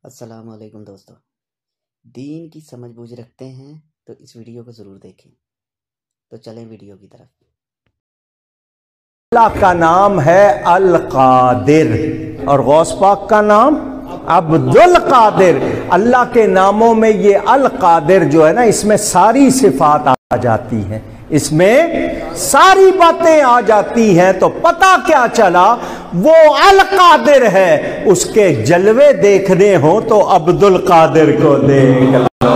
السلام علیکم دوستو، دین کی سمجھ بوجھ رکھتے ہیں تو اس ویڈیو کو ضرور دیکھیں۔ تو چلیں ویڈیو کی طرف۔ اللہ کا نام ہے القادر اور غوث پاک کا نام عبد القادر۔ اللہ کے ناموں میں یہ القادر جو ہے نا، اس میں ساری صفات آ جاتی ہیں، اس میں ساری باتیں آ جاتی ہیں، تو پتہ کیا چلا وہ القادر ہے۔ اس کے جلوے دیکھنے ہوں تو عبد القادر کو دیکھ لو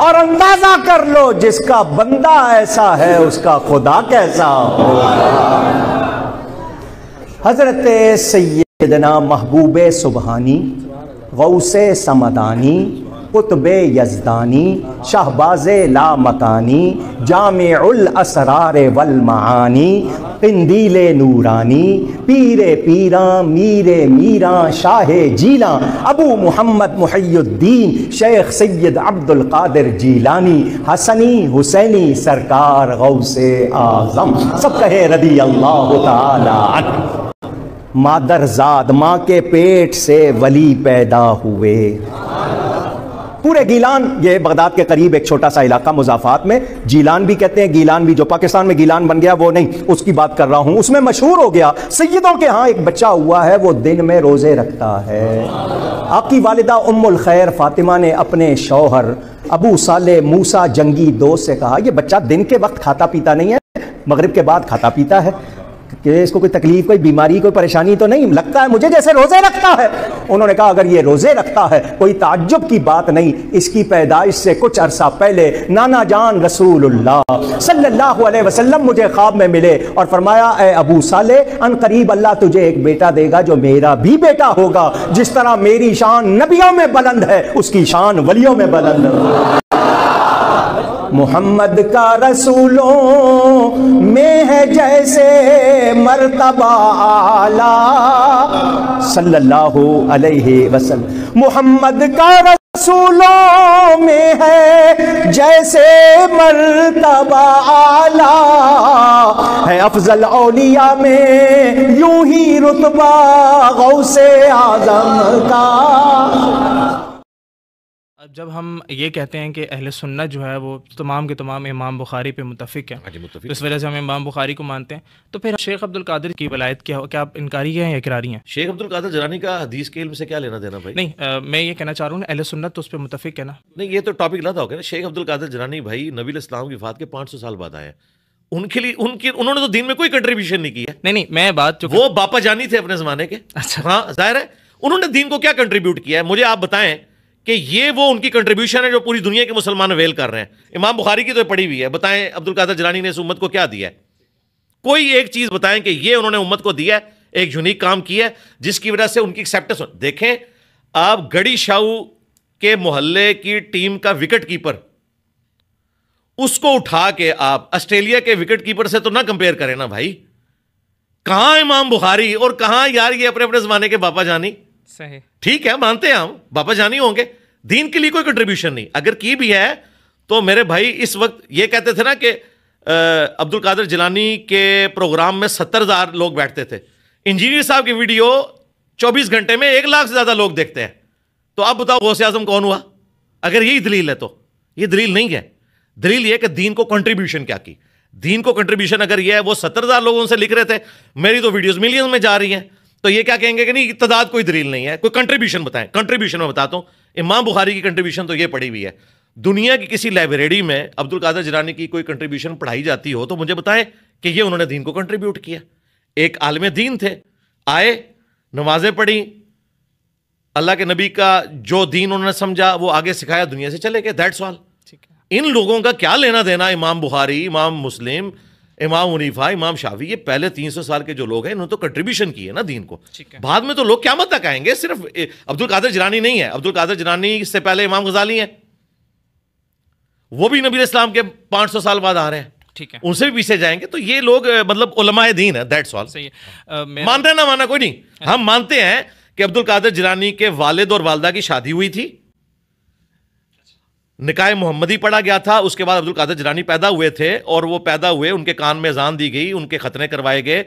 اور اندازہ کر لو، جس کا بندہ ایسا ہے اس کا خدا کیسا ہوگا۔ حضرت سیدنا محبوب سبحانی، غوث سمدانی، قطب یزدانی، شہباز لا مکانی، جامع الاسرار والمعانی، قندیل نورانی، پیر پیراں میر میراں شاہ جیلاں، ابو محمد محی الدین شیخ سید عبد القادر جیلانی، حسنی حسینی سرکار غوث اعظم، سب کہے رضی اللہ تعالی عنہ۔ مادر زاد، ماں کے پیٹ سے ولی پیدا ہوئے۔ پورے گیلان، یہ بغداد کے قریب ایک چھوٹا سا علاقہ مضافات میں جیلان بھی کہتے ہیں، گیلان بھی، جو پاکستان میں گیلان بن گیا وہ نہیں، اس کی بات کر رہا ہوں۔ اس میں مشہور ہو گیا، سیدوں کے ہاں ایک بچہ ہوا ہے، وہ دن میں روزے رکھتا ہے۔ آپ کی والدہ ام الخیر فاطمہ نے اپنے شوہر ابو صالح موسیٰ جنگی دوست سے کہا، یہ بچہ دن کے وقت کھاتا پیتا نہیں ہے، مغرب کے بعد کھاتا پیتا ہے، کہ اس کو کوئی تکلیف، کوئی بیماری، کوئی پریشانی تو نہیں، لگتا ہے مجھے جیسے روزے رکھتا ہے۔ انہوں نے کہا اگر یہ روزے رکھتا ہے کوئی تعجب کی بات نہیں، اس کی پیدائش سے کچھ عرصہ پہلے نانا جان رسول اللہ صلی اللہ علیہ وسلم مجھے خواب میں ملے اور فرمایا اے ابو صالح، ان قریب اللہ تجھے ایک بیٹا دے گا جو میرا بھی بیٹا ہوگا، جس طرح میری شان نبیوں میں بلند ہے اس کی شان ولیوں میں بلند ہے۔ محمد کا رسولوں میں ہے جیسے مرتبہ اعلیٰ صلی اللہ علیہ وسلم، محمد کا رسولوں میں ہے جیسے مرتبہ اعلیٰ، ہے افضل اولیاء میں یوں ہی رتبہ غوث اعظم کا۔ اب جب ہم یہ کہتے ہیں کہ اہل سنت جو ہے وہ تمام کے تمام امام بخاری پہ متفق ہیں، تو اس وجہ سے ہم امام بخاری کو مانتے ہیں، تو پھر شیخ عبد القادر کی ولایت کیا آپ انکاری ہیں یا اقراری ہیں؟ شیخ عبد القادر جیلانی کا حدیث کے علم سے کیا لینا دینا بھائی؟ نہیں، میں یہ کہنا چاہ رہا ہوں اہل سنت تو اس پہ متفق ہے نا۔ نہیں، یہ تو ٹاپک نہ تھا ہوگا نا۔ شیخ عبد القادر جیلانی بھائی نبی الاسلام کی وفات کے 500 سال بعد آئے ہیں، ان کے لیے انہوں نے تو دین میں کوئی کنٹریبیوشن نہیں کی ہے۔ نہیں، میں بات وہ باپا جانی تھے اپنے زمانے کے۔ اچھا، ہاں ظاہر ہے، انہوں نے دین کو کیا کنٹریبیوٹ کیا ہے، مجھے آپ بتائیں کہ یہ وہ ان کی کنٹریبیوشن ہے جو پوری دنیا کے مسلمان ویل کر رہے ہیں۔ امام بخاری کی تو پڑھی ہوئی ہے، بتائیں عبد القادر جیلانی نے اس امت کو کیا دیا ہے؟ کوئی ایک چیز بتائیں کہ یہ انہوں نے امت کو دیا ہے، ایک یونیک کام کیا ہے جس کی وجہ سے ان کی ایکسیپٹنس۔ دیکھیں آپ گڑی شاہو کے محلے کی ٹیم کا وکٹ کیپر، اس کو اٹھا کے آپ آسٹریلیا کے وکٹ کیپر سے تو نہ کمپیئر کریں نا بھائی۔ کہاں امام بخاری اور کہاں یار یہ اپنے اپنے زمانے کے باپا جانی۔ صحیح، ٹھیک ہے، مانتے ہیں ہم باپا جانی ہوں گے، دین کے لیے کوئی کنٹریبیوشن نہیں۔ اگر کی بھی ہے تو میرے بھائی اس وقت یہ کہتے تھے نا کہ عبد القادر جیلانی کے پروگرام میں 70,000 لوگ بیٹھتے تھے، انجینئر صاحب کی ویڈیو 24 گھنٹے میں 1 لاکھ سے زیادہ لوگ دیکھتے ہیں، تو اب بتاؤ غوث اعظم کون ہوا؟ اگر یہی دلیل ہے تو یہ دلیل نہیں ہے۔ دلیل یہ کہ دین کو کنٹریبیوشن کیا کی۔ دین کو کنٹریبیوشن اگر یہ ہے، وہ 70,000 لوگوں سے لکھ رہے تھے، میری تو ویڈیوز ملین میں جا رہی ہیں، تو یہ کیا کہیں گے کہ نہیں تعداد کوئی دلیل نہیں ہے، کوئی کنٹریبیوشن بتائیں۔ کنٹریبیوشن میں بتاتا ہوں، امام بخاری کی کنٹریبیوشن تو یہ پڑھی ہوئی ہے۔ دنیا کی کسی لائبریری میں عبد القادر جیلانی کی کوئی کنٹریبیوشن پڑھائی جاتی ہو تو مجھے بتائیں کہ یہ انہوں نے دین کو کنٹریبیوٹ کیا۔ ایک عالم دین تھے، آئے، نمازیں پڑھی، اللہ کے نبی کا جو دین انہوں نے سمجھا وہ آگے سکھایا، دنیا سے چلے گئے، دیٹس آل۔ ان لوگوں کا کیا لینا دینا امام بخاری، امام مسلم، امام حنیفہ، امام شافعی، یہ پہلے 300 سال کے جو لوگ ہیں انہوں نے تو کنٹریبیوشن کی ہے نا دین کو۔ بعد میں تو لوگ قیامت تک آئیں گے، صرف عبد القادر جیلانی نہیں ہے۔ عبد القادر جیلانی سے پہلے امام غزالی ہیں، وہ بھی نبی اسلام کے 500 سال بعد آ رہے ہیں، ٹھیک ہے، ان سے بھی پیچھے جائیں گے۔ تو یہ لوگ مطلب علماء دین ہے، دیٹس آل۔ مانتے ہیں نہ مانا کوئی نہیں، ہم مانتے ہیں کہ عبد القادر جیلانی کے والد اور والدہ کی شادی ہوئی تھی، نکاح محمدی پڑھا گیا تھا، اس کے بعد عبد القادر جیلانی پیدا ہوئے تھے، اور وہ پیدا ہوئے، ان کے کان میں اذان دی گئی، ان کے ختنے کروائے گئے،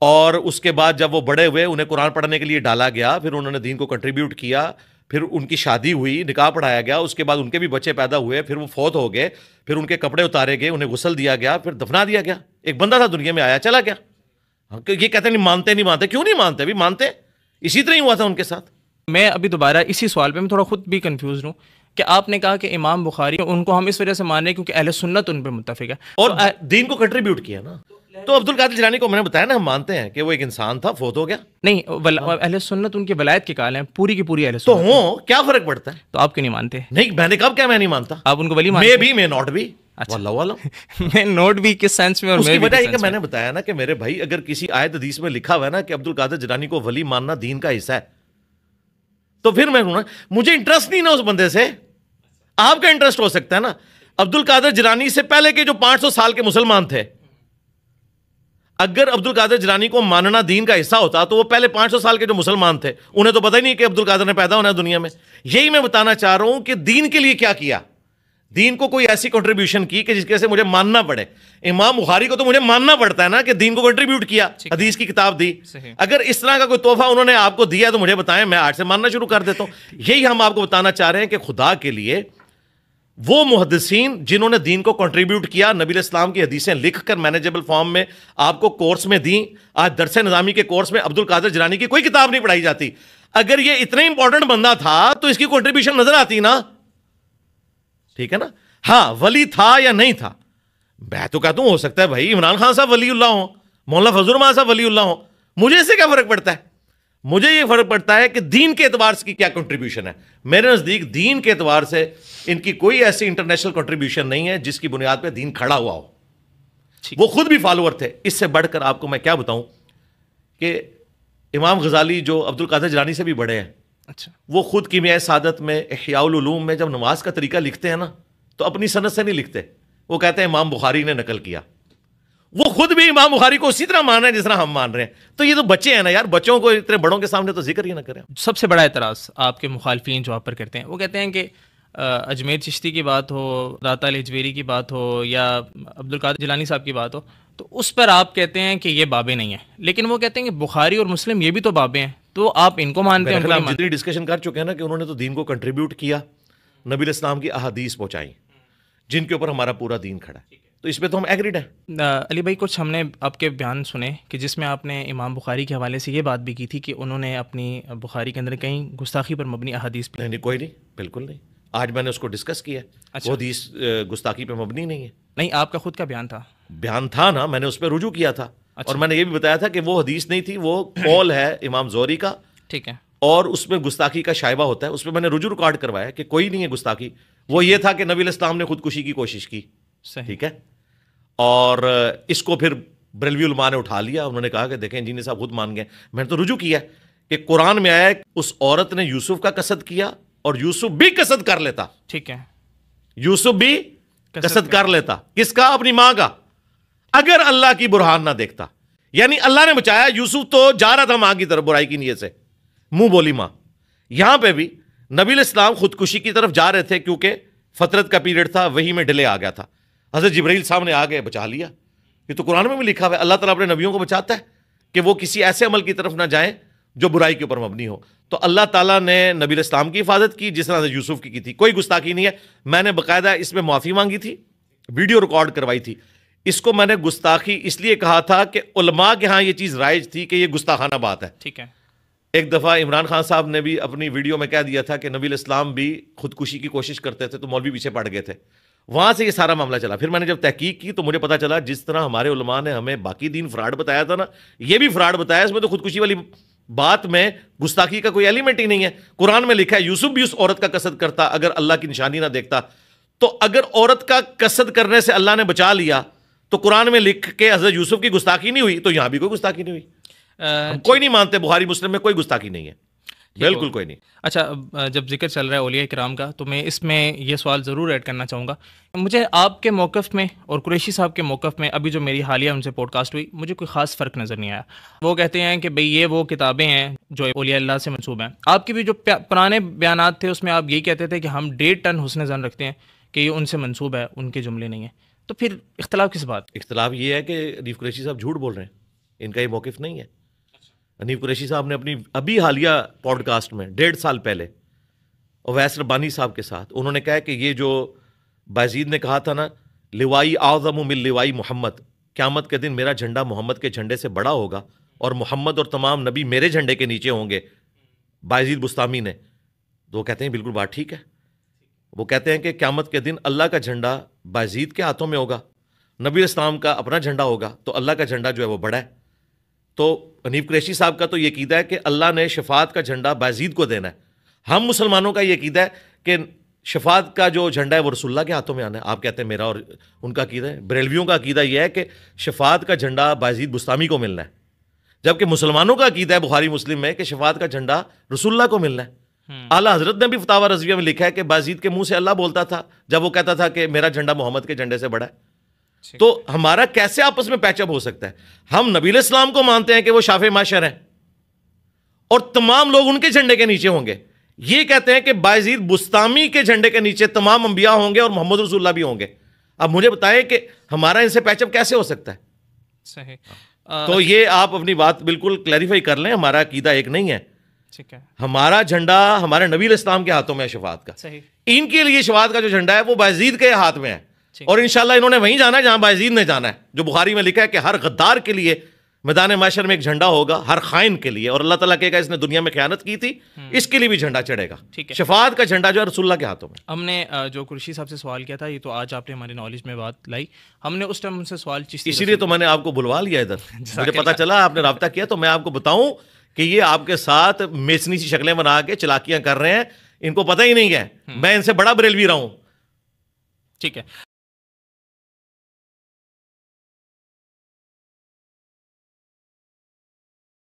اور اس کے بعد جب وہ بڑے ہوئے انہیں قرآن پڑھنے کے لیے ڈالا گیا، پھر انہوں نے دین کو کنٹریبیوٹ کیا، پھر ان کی شادی ہوئی, نکاح پڑھایا گیا, اس کے بعد ان کے بھی بچے پیدا ہوئے, پھر وہ فوت ہو گئے, پھر ان کے کپڑے اتارے گئے, انہیں غسل دیا گیا, پھر دفنا دیا گیا. ایک بندہ تھا دنیا میں آیا چلا گیا. یہ کہتے ہیں نہیں مانتے, کیوں نہیں مانتے؟ بھی مانتے, اسی طرح ہی ہوا تھا ان کے ساتھ. میں ابھی دوبارہ اسی سوال پہ میں تھوڑا خود بھی کنفیوز ہوں کہ آپ نے کہا کہ امام بخاری ان کو ہم اس وجہ سے مان رہے ہیں کیونکہ اہل سنت ان پہ متفق ہے اور دین کو کنٹریبیوٹ کیا نا. تو عبد القادر جیلانی کو میں نے بتایا نا, ہم مانتے ہیں کہ وہ ایک انسان تھا, فوت ہو گیا. نہیں, اہل سنت ان کی ولایت کے قائل ہیں, پوری کی پوری اہل تو سنت. ہوں, کیا فرق پڑتا ہے؟ تو آپ کیوں نہیں مانتے؟ نہیں, میں نے کب کیا میں نہیں مانتا. آپ ان کو ولی مانتے ہیں؟ میں ناٹ بھی. واللہ عالم. میں نوٹ بھی کس سینس میں, اور اس میں کی بھی وجہ کس یہ کہ سینس میں میں. نے بتایا نا کہ میرے بھائی اگر کسی آیت حدیث میں لکھا ہوا ہے نا کہ عبد القادر جیلانی کو ولی ماننا دین کا حصہ ہے, تو پھر میں مجھے انٹرسٹ نہیں نا اس بندے سے. آپ کا انٹرسٹ ہو سکتا ہے نا. عبد القادر جیلانی سے پہلے کے جو 500 سال کے مسلمان تھے, اگر عبد القادر جیلانی کو ماننا دین کا حصہ ہوتا تو وہ پہلے 500 سال کے جو مسلمان تھے انہیں تو پتہ ہی نہیں کہ عبد القادر نے پیدا ہونا ہے دنیا میں. یہی میں بتانا چاہ رہا ہوں کہ دین کے لیے کیا کیا, دین کو کوئی ایسی کنٹریبیوشن کی کہ جس کی وجہ سے مجھے ماننا پڑے. امام بخاری کو تو مجھے ماننا پڑتا ہے نا کہ دین کو کنٹریبیوٹ کیا, حدیث کی کتاب دی. اگر اس طرح کا کوئی تحفہ انہوں نے آپ کو دیا تو مجھے بتائیں, میں آج سے ماننا شروع کر دیتا ہوں. یہی ہم آپ کو بتانا چاہ رہے ہیں کہ خدا کے لیے وہ محدثین جنہوں نے دین کو کنٹریبیوٹ کیا, نبی علیہ السلام کی حدیثیں لکھ کر مینیجبل فارم میں آپ کو کورس میں دیں. آج درس نظامی کے کورس میں عبد القادر جیلانی کی کوئی کتاب نہیں پڑھائی جاتی. اگر یہ اتنا امپورٹنٹ بندہ تھا تو اس کی کنٹریبیوشن نظر آتی نا. ٹھیک ہے نا. ہاں, ولی تھا یا نہیں تھا, میں تو کہتا ہوں ہو سکتا ہے بھائی عمران خان صاحب ولی اللہ ہوں, مولانا فضل الرحمان صاحب ولی اللہ ہوں. مجھے اس سے کیا فرق پڑتا ہے؟ مجھے یہ فرق پڑتا ہے کہ دین کے اعتبار سے کیا کنٹریبیوشن ہے. میرے نزدیک دین کے اعتبار سے ان کی کوئی ایسی انٹرنیشنل کنٹریبیوشن نہیں ہے جس کی بنیاد پہ دین کھڑا ہوا ہو. وہ خود بھی فالوور تھے. اس سے بڑھ کر آپ کو میں کیا بتاؤں کہ امام غزالی جو عبد القادر جیلانی سے بھی بڑے ہیں, اچھا, وہ خود کیمیائے سعادت میں احیاء العلوم میں جب نماز کا طریقہ لکھتے ہیں نا تو اپنی سند سے نہیں لکھتے. وہ کہتے ہیں امام بخاری نے نقل کیا. وہ خود بھی امام بخاری کو اسی طرح مان رہے ہیں جس طرح ہم مان رہے ہیں. تو یہ تو بچے ہیں نا یار, بچوں کو اتنے بڑوں کے سامنے تو ذکر ہی نہ کریں. سب سے بڑا اعتراض آپ کے مخالفین جو آپ پر کرتے ہیں, وہ کہتے ہیں کہ اجمیر چشتی کی بات ہو, داتا الحجویری کی بات ہو, یا عبد القادر جیلانی صاحب کی بات ہو, تو اس پر آپ کہتے ہیں کہ یہ بابیں نہیں ہیں. لیکن وہ کہتے ہیں کہ بخاری اور مسلم یہ بھی تو بابیں ہیں, تو آپ ان کو مانتے ہیں. ہم جتنی ڈسکشن کر چکے ہیں نا کہ انہوں نے تو دین کو کنٹریبیوٹ کیا, نبی علیہ السلام کی احادیث پہنچائیں جن کے اوپر ہمارا پورا دین کھڑا ہے, تو اس پہ تو ہم ایگریڈ ہیں. علی بھائی, کچھ ہم نے آپ کے بیان سنے کہ جس میں آپ نے امام بخاری کے حوالے سے یہ بات بھی کی تھی کہ انہوں نے اپنی بخاری کے اندر کہیں گستاخی پر مبنی احادیث پہ. نہیں, کوئی نہیں, بالکل نہیں. آج میں نے اس کو ڈسکس کیا, وہ حدیث گستاخی پہ مبنی نہیں ہے. نہیں, آپ کا خود کا بیان تھا. بیان تھا نا, میں نے اس پہ رجوع کیا تھا. اور میں نے یہ بھی بتایا تھا کہ وہ حدیث نہیں تھی, وہ قول ہے امام زہری کا. ٹھیک ہے. اور اس میں گستاخی کا شائبہ ہوتا ہے. اس پہ میں نے رجوع ریکارڈ کروایا کہ کوئی نہیں ہے گستاخی. وہ یہ تھا کہ نبی علیہ السلام نے خودکشی کی کوشش کی. ٹھیک ہے. اور اس کو پھر بریلوی علماء نے اٹھا لیا. انہوں نے کہا کہ دیکھیں انجینئر صاحب خود مان گئے. میں نے تو رجوع کیا کہ قرآن میں آیا اس عورت نے یوسف کا قصد کیا اور یوسف بھی قصد کر لیتا. ٹھیک ہے. یوسف بھی قصد کر لیتا. کس کا؟ اپنی ماں کا. اگر اللہ کی برہان نہ دیکھتا. یعنی اللہ نے بچایا. یوسف تو جا رہا تھا ماں کی طرف برائی کی نیت سے, منہ بولی ماں. یہاں پہ بھی نبی علیہ السلام خودکشی کی طرف جا رہے تھے کیونکہ فترت کا پیریڈ تھا, وہی میں ڈیلے آ گیا تھا. حضرت جبرائیل صاحب نے آ گئے, بچا لیا. یہ تو قرآن میں بھی لکھا ہوا ہے, اللہ تعالیٰ اپنے نبیوں کو بچاتا ہے کہ وہ کسی ایسے عمل کی طرف نہ جائیں جو برائی کے اوپر مبنی ہو. تو اللہ تعالیٰ نے نبی علیہ السلام کی حفاظت کی جس طرح سے یوسف کی تھی. کوئی گستاخی نہیں ہے. میں نے باقاعدہ اس میں معافی مانگی تھی, ویڈیو ریکارڈ کروائی تھی. اس کو میں نے گستاخی اس لیے کہا تھا کہ علماء کے ہاں یہ چیز رائج تھی کہ یہ گستاخانہ بات ہے. ٹھیک ہے. ایک دفعہ عمران خان صاحب نے بھی اپنی ویڈیو میں کہہ دیا تھا کہ نبی علیہ السلام بھی خودکشی کی کوشش کرتے تھے تو مولوی پیچھے پڑ گئے تھے. وہاں سے یہ سارا معاملہ چلا. پھر میں نے جب تحقیق کی تو مجھے پتا چلا جس طرح ہمارے علماء نے ہمیں باقی دین فراڈ بتایا تھا نا, یہ بھی فراڈ بتایا. اس میں تو خودکشی والی بات میں گستاخی کا کوئی ایلیمنٹ ہی نہیں ہے. قرآن میں لکھا ہے یوسف بھی اس عورت کا قصد کرتا اگر اللہ کی نشانی نہ دیکھتا. تو اگر عورت کا قصد کرنے سے اللہ نے بچا لیا تو قرآن میں لکھ کے حضرت یوسف کی گستاخی نہیں ہوئی, تو یہاں بھی کوئی گستاخی نہیں ہوئی. کوئی نہیں مانتے بخاری مسلم میں کوئی گستاخی نہیں ہے, بالکل کوئی نہیں. اچھا, جب ذکر چل رہا ہے اولیاء کرام کا تو میں اس میں یہ سوال ضرور ایڈ کرنا چاہوں گا. مجھے آپ کے موقف میں اور قریشی صاحب کے موقف میں ابھی جو میری حالیہ ان سے پوڈ کاسٹ ہوئی, مجھے کوئی خاص فرق نظر نہیں آیا. وہ کہتے ہیں کہ بھئی یہ وہ کتابیں ہیں جو اولیاء اللہ سے منسوب ہیں. آپ کے بھی جو پرانے بیانات تھے اس میں آپ یہی کہتے تھے کہ ہم 1.5 ٹن حسن ظن رکھتے ہیں کہ یہ ان سے منسوب ہے, ان کے جملے نہیں ہیں. تو پھر اختلاف کس بات؟ اختلاف یہ ہے کہ حنیف قریشی صاحب جھوٹ بول رہے ہیں, ان کا یہ موقف نہیں ہے. حنیف قریشی صاحب نے اپنی ابھی حالیہ پوڈ کاسٹ میں 1.5 سال پہلے اویس ربانی صاحب کے ساتھ. انہوں نے کہا کہ یہ جو بایزید نے کہا تھا نا لوائی اعظم من لوائی محمد, قیامت کے دن میرا جھنڈا محمد کے جھنڈے سے بڑا ہوگا اور محمد اور تمام نبی میرے جھنڈے کے نیچے ہوں گے, بایزید بستامی نے. تو وہ کہتے ہیں بالکل بات ٹھیک ہے. وہ کہتے ہیں کہ قیامت کے دن اللہ کا جھنڈا بایزید کے ہاتھوں میں ہوگا, نبی اسلام کا اپنا جھنڈا ہوگا, تو اللہ کا جھنڈا جو ہے وہ بڑا ہے. تو حنیف قریشی صاحب کا تو یہ عقیدہ ہے کہ اللہ نے شفاعت کا جھنڈا بایزید کو دینا ہے. ہم مسلمانوں کا یہ عقیدہ ہے کہ شفاعت کا جو جھنڈا ہے وہ رسول اللہ کے ہاتھوں میں آنا ہے. آپ کہتے ہیں میرا اور ان کا عقیدہ ہے. بریلویوں کا عقیدہ یہ ہے کہ شفاعت کا جھنڈا بایزید بستامی کو ملنا ہے, جبکہ مسلمانوں کا عقیدہ ہے بخاری مسلم میں کہ شفاعت کا جھنڈا رسول اللہ کو ملنا ہے. اعلیٰ حضرت نے بھی فتاوی رضویہ میں لکھا ہے کہ بایزید کے منہ سے اللہ بولتا تھا جب وہ کہتا تھا کہ میرا جھنڈا محمد کے جھنڈے سے بڑا ہے. تو ہمارا کیسے آپس میں پیچ اپ ہو سکتا ہے؟ ہم نبی علیہ السلام کو مانتے ہیں کہ وہ شافع معاشر ہیں اور تمام لوگ ان کے جھنڈے کے نیچے ہوں گے. یہ کہتے ہیں کہ بایزید بستامی کے جھنڈے کے نیچے تمام انبیاء ہوں گے اور محمد رسول اللہ بھی ہوں گے. اب مجھے بتائیں کہ ہمارا ان سے پیچ اپ کیسے ہو سکتا ہے؟ صحیح. تو یہ آپ اپنی بات بالکل کلیریفائی کر لیں. ہمارا عقیدہ ایک نہیں ہے. ہمارا جھنڈا ہمارے نبی علیہ السلام کے ہاتھوں میں ہے شفاعت کا. ان کے لیے شفاعت کا جو جھنڈا ہے وہ بایزید کے ہاتھ میں ہے, اور انشاءاللہ انہوں نے وہیں جانا ہے جہاں بایزید نے جانا ہے. جو بخاری میں لکھا ہے کہ ہر غدار کے لیے میدان محشر میں ایک جھنڈا ہوگا, ہر خائن کے لیے, اور اللہ تعالیٰ کہے گا اس نے دنیا میں خیانت کی تھی, اس کے لیے بھی جھنڈا چڑھے گا. شفاعت کا جھنڈا جو ہے رسول اللہ کے ہاتھوں میں. ہم نے جو قریشی صاحب سے سوال کیا تھا, یہ تو آج آپ نے ہماری نالج میں بات لائی. ہم نے اس ٹائم ان سے سوال اسی لیے تو میں نے آپ کو بلوا لیا ادھر. مجھے پتا چلا آپ نے رابطہ کیا, تو میں آپ کو بتاؤں کہ یہ آپ کے ساتھ میسنی سی شکلیں بنا کے چلاکیاں کر رہے ہیں, ان کو پتہ ہی نہیں ہے. میں ان سے بڑا بریلوی رہا ہوں. ٹھیک ہے.